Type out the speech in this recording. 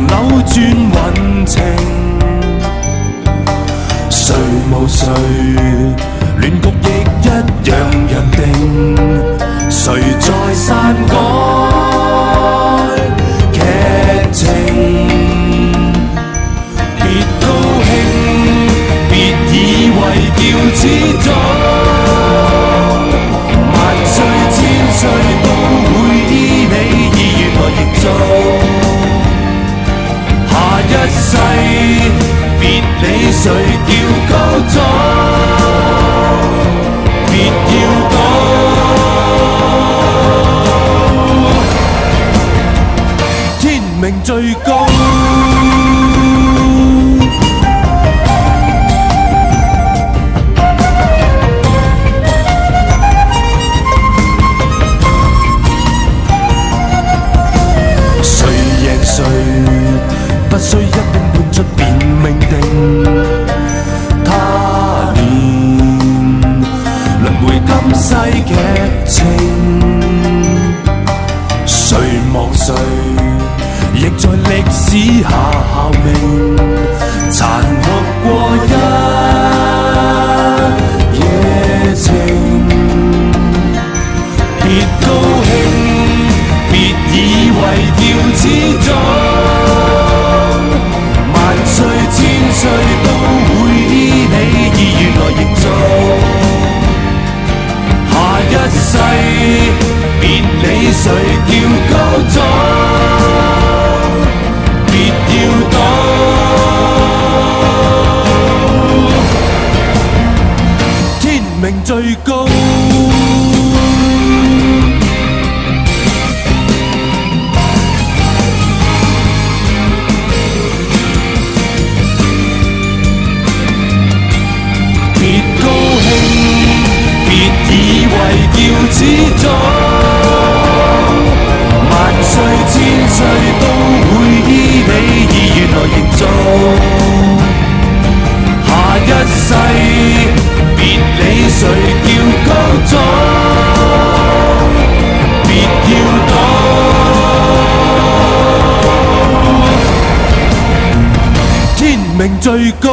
扭轉運程。誰無誰，亂局亦一樣人定。誰在篡改劇情？別高興，別以為叫始終。萬歲千歲都會依你意願來營造。下一世別理誰叫高祖，別要賭，天命最高。誰不需一兵半出便命定，他年輪迴今世劇情。誰忘誰，亦在歷史下效命，殘酷過一夜情。別高興，別以為叫始終。萬歲千歲都會依你意願來營造。下一世別理誰叫高祖，別要賭，天命最高。叫始終，萬歲千歲都會依你意願來營造。下一世別理誰叫高祖，別要賭，天命最高。